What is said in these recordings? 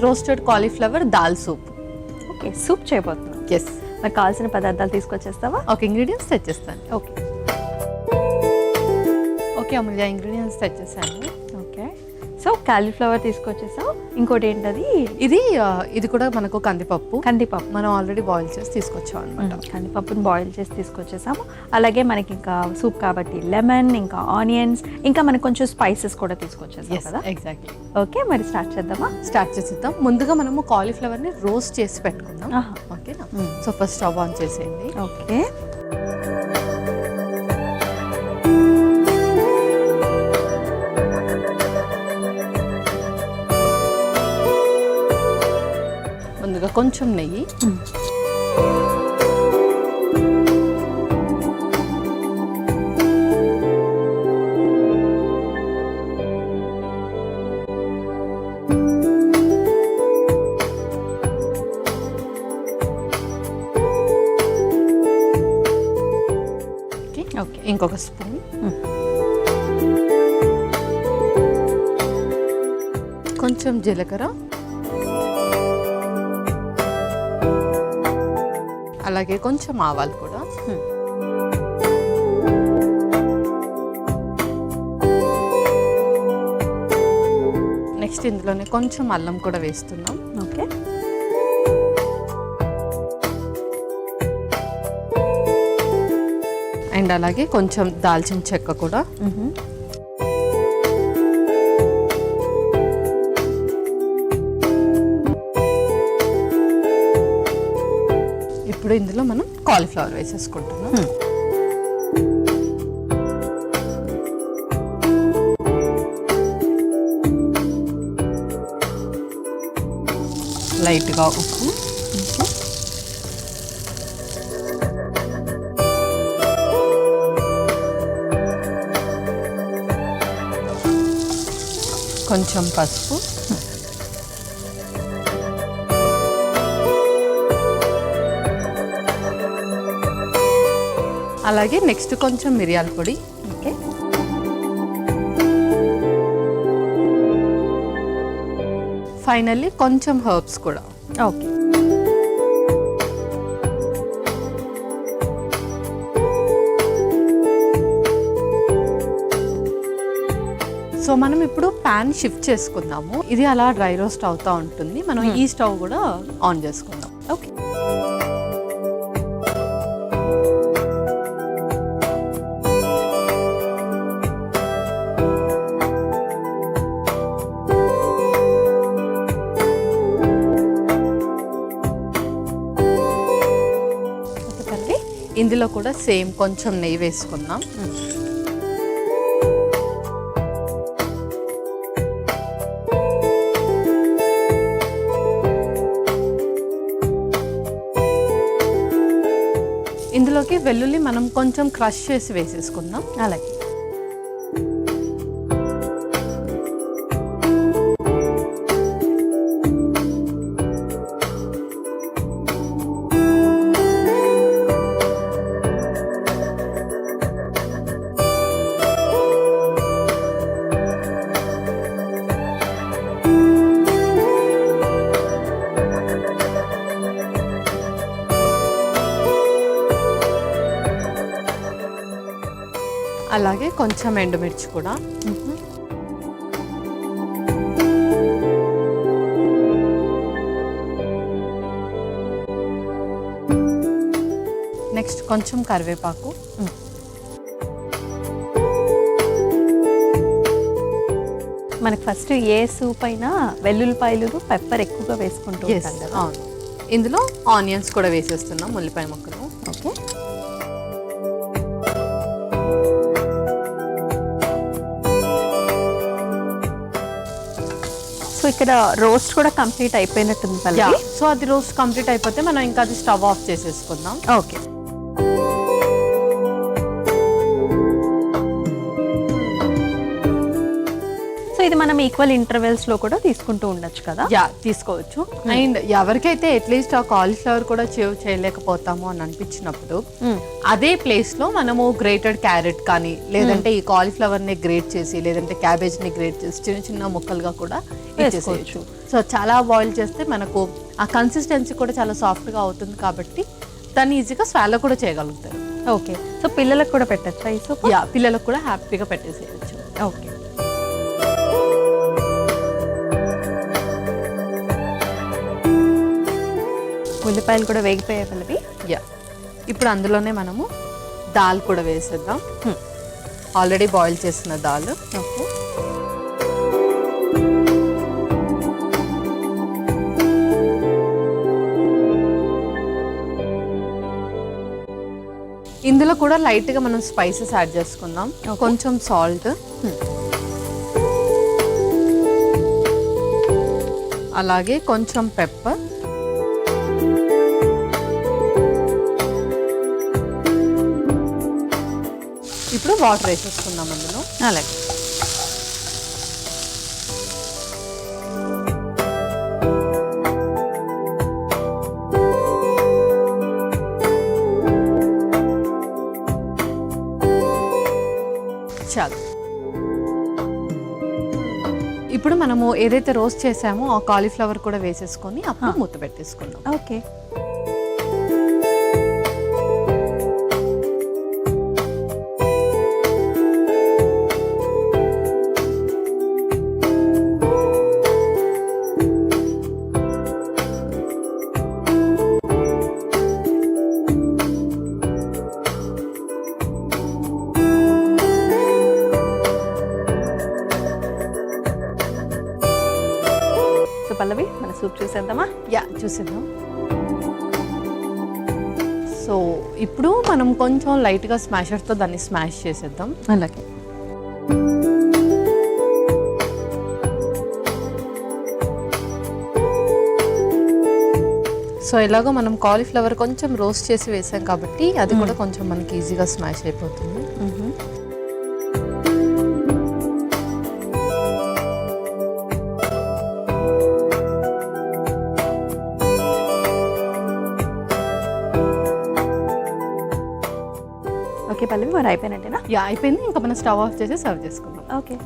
Roasted cauliflower dal soup. Okay, soup చేయబోతున్నాం. Yes. మరి కావాల్సిన పదార్థాలు తీసుకొచ్చేస్తావా? ఓకే, ఇంగ్రీడియంట్స్ తెచ్చేస్తాను. ఓకే ఓకే అమూల్య, ఇంగ్రీడియంట్స్ తెచ్చేసాను. ఓకే, సో కాలీఫ్లవర్ తీసుకొచ్చేసాం. ఇంకోటి ఏంటది? ఇది కూడా మనకు కందిపప్పు. మనం ఆల్రెడీ బాయిల్ చేసి తీసుకొచ్చాం అనమాట. కందిపప్పుని బాయిల్ చేసి తీసుకొచ్చేసాము. అలాగే మనకి ఇంకా సూప్ కాబట్టి లెమన్, ఇంకా ఆనియన్స్, ఇంకా మనకి కొంచెం స్పైసెస్ కూడా తీసుకొచ్చేసాం కదా. ఎగ్జాక్ట్లీ. ఓకే, మరి స్టార్ట్ చేద్దామా? స్టార్ట్ చేసేద్దాం. ముందుగా మనము కాలీఫ్లవర్ని రోస్ట్ చేసి పెట్టుకుందాం. ఓకేనా? సో ఫస్ట్ స్టవ్ ఆన్ చేసేయండి. ఓకే, ముందుగా కొంచెం నెయ్యి, ఓకే ఇంకొక స్పూన్, కొంచెం జీలకర్ర, అలాగే కొంచెం ఆవాలు కూడా, నెక్స్ట్ ఇందులోనే కొంచెం అల్లం కూడా వేస్తున్నాం. ఓకే, అండ్ అలాగే కొంచెం దాల్చిన చెక్క కూడా, ఇప్పుడు ఇందులో మనం కాలీఫ్లవర్ వేసేసుకుంటున్నాం. లైట్గా ఉప్పు, కొంచెం పసుపు, అలాగే నెక్స్ట్ కొంచెం మిరియాల పొడి. ఓకే, ఫైనల్లీ కొంచెం హర్బ్స్ కూడా. ఓకే, సో మనం ఇప్పుడు ప్యాన్ షిఫ్ట్ చేసుకుందాము. ఇది అలా డ్రై రోస్ట్ అవుతూ ఉంటుంది. మనం ఈ స్టవ్ కూడా ఆన్ చేసుకుందాం. ఓకే, ఇందులో కూడా సేమ్ కొంచెం నెయ్యి వేసుకుందాం. ఇందులోకి వెల్లుల్లి మనం కొంచెం క్రష్ చేసి వేసేసుకుందాం. అలాగే అలాగే కొంచెం ఎండుమిర్చి కూడా, నెక్స్ట్ కొంచెం కరివేపాకు, మనకి ఫస్ట్ ఏ సూప్ అయినా వెల్లుల్లిపాయలు, పెప్పర్ ఎక్కువగా వేసుకుంటూ ఉంటాం కదా. అవును, ఇందులో ఆనియన్స్ కూడా వేసేస్తున్నాం, ఉల్లిపాయ ముక్కలు. ఓకే, సో ఇక్కడ రోస్ట్ కూడా కంప్లీట్ అయిపోయినట్టుంది పల్లవి. సో అది రోస్ట్ కంప్లీట్ అయిపోతే మనం ఇంకా అది స్టవ్ ఆఫ్ చేసేసుకుందాం. ఓకే, సో ఇది మనం ఈక్వల్ ఇంటర్వెల్స్ లో కూడా తీసుకుంటూ ఉండొచ్చు కదా. తీసుకోవచ్చు. అండ్ ఎవరికైతే అట్లీస్ట్ ఆ కాలీఫ్లవర్ కూడా చేయలేకపోతాము అని అనిపించినప్పుడు అదే ప్లేస్ లో మనము గ్రేటెడ్ క్యారెట్ కానీ, లేదంటే ఈ కాలీఫ్లవర్ ని గ్రేట్ చేసి, లేదంటే క్యాబేజ్ ని గ్రేట్ చేసి చిన్న చిన్న ముక్కలుగా కూడా ఇచ్చేసేయచ్చు. సో చాలా బాయిల్ చేస్తే మనకు ఆ కన్సిస్టెన్సీ కూడా చాలా సాఫ్ట్గా అవుతుంది కాబట్టి దాన్ని ఈజీగా స్వాలో కూడా చేయగలుగుతారు. ఓకే, సో పిల్లలకు కూడా పెట్టచ్చా ఈ సూప్? యా, పిల్లలకు కూడా హ్యాపీగా పెట్టేసేయచ్చు. ఓకే. ఉల్లిపాయలు కూడా వేగిపోయాయి పల్లవి. యా, ఇప్పుడు అందులోనే మనము దాల్ కూడా వేసేద్దాం. ఆల్రెడీ బాయిల్ చేసిన దాల్. ఓకే. ఇందులో కూడా లైట్గా మనం స్పైసెస్ యాడ్ చేసుకుందాం. కొంచెం సాల్ట్, అలాగే కొంచెం పెప్పర్, ఇప్పుడు వాటర్ వేసేసుకుందాం అందులో. అలాగే. చాలు. ఇప్పుడు మనము ఏదైతే రోస్ట్ చేసామో ఆ కాలీఫ్లవర్ కూడా వేసేసుకొని అప్పుడు మూత పెట్టేసుకుందాం. ఓకే. పల్లవి, మన సూప్ చూసేద్దామా? యా, చూసేద్దాం. సో ఇప్పుడు మనం కొంచెం లైట్గా స్మాషర్తో దాన్ని స్మాష్ చేసేద్దాం. అలాగే. సో ఇలాగో మనం కాలీఫ్లవర్ కొంచెం రోస్ట్ చేసి వేసాం కాబట్టి అది కూడా కొంచెం మనకి ఈజీగా స్మాష్ అయిపోతుంది. ఓకే పల్లవి, మరి అయిపోయినట్టేనా? యా, అయిపోయింది. ఇంకా మనం స్టవ్ ఆఫ్ చేసి సర్వ్ చేసుకుందాం. ఓకే.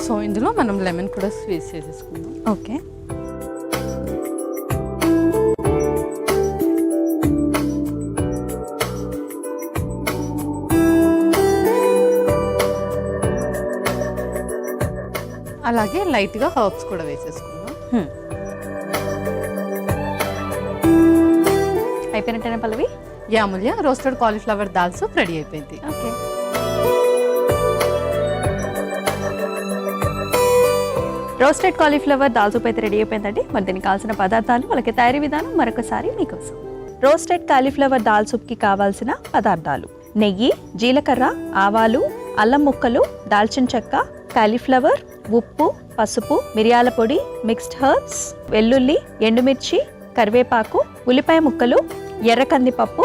సో ఇందులో మనం లెమన్ కూడా స్క్వీజ్ చేసేసుకుందాం. ఓకే. అలాగే లైట్గా హర్బ్స్ కూడా వేసేసుకుందాం. అయిపోయినట్టేనా Pallavi? Yeah Amulya, roasted cauliflower dal soup ready అయిపోయింది. Okay. Roasted cauliflower dal soup అయితే రెడీ అయిపోయిందండి. మరి దీనికి కావాల్సిన పదార్థాలు, అలాగే తయారీ విధానం మరొకసారి మీకోసం. రోస్టెడ్ కాలీఫ్లవర్ దాల్ సూప్కి కావాల్సిన పదార్థాలు: నెయ్యి, జీలకర్ర, ఆవాలు, అల్లం ముక్కలు, దాల్చిన చెక్క, కాలీఫ్లవర్, ఉప్పు, పసుపు, మిరియాల పొడి, మిక్స్డ్ హర్బ్స్, వెల్లుల్లి, ఎండుమిర్చి, కరివేపాకు, ఉల్లిపాయ ముక్కలు, ఎర్ర కందిపప్పు,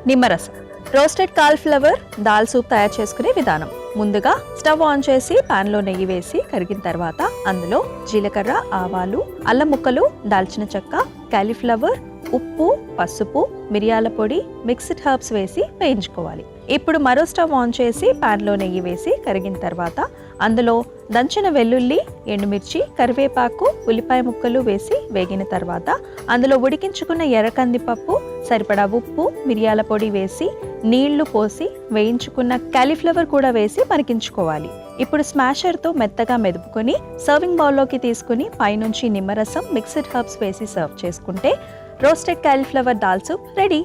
నిమ్మరసం. రోస్టెడ్ కాలీఫ్లవర్ దాల్ సూప్ తయారు చేసుకునే విధానం: ముందుగా స్టవ్ ఆన్ చేసి పాన్లో నెయ్యి వేసి కరిగిన తర్వాత అందులో జీలకర్ర, ఆవాలు, అల్లం ముక్కలు, దాల్చిన చెక్క, కాలీఫ్లవర్, ఉప్పు, పసుపు, మిరియాల పొడి, మిక్స్డ్ హర్బ్స్ వేసి వేయించుకోవాలి. ఇప్పుడు మరో స్టవ్ ఆన్ చేసి పాన్లో నెయ్యి వేసి కరిగిన తర్వాత అందులో దంచిన వెల్లుల్లి, ఎండుమిర్చి, కరివేపాకు, ఉల్లిపాయ ముక్కలు వేసి వేగిన తర్వాత అందులో ఉడికించుకున్న ఎర్ర కందిపప్పు, సరిపడా ఉప్పు, మిరియాల పొడి వేసి నీళ్లు పోసి వేయించుకున్న కాలీఫ్లవర్ కూడా వేసి మరిగించుకోవాలి. ఇప్పుడు స్మాషర్తో మెత్తగా మెదుపుకొని సర్వింగ్ బౌల్లోకి తీసుకుని పైనుంచి నిమ్మరసం, మిక్స్డ్ హర్బ్స్ వేసి సర్వ్ చేసుకుంటే roasted cauliflower dal soup ready.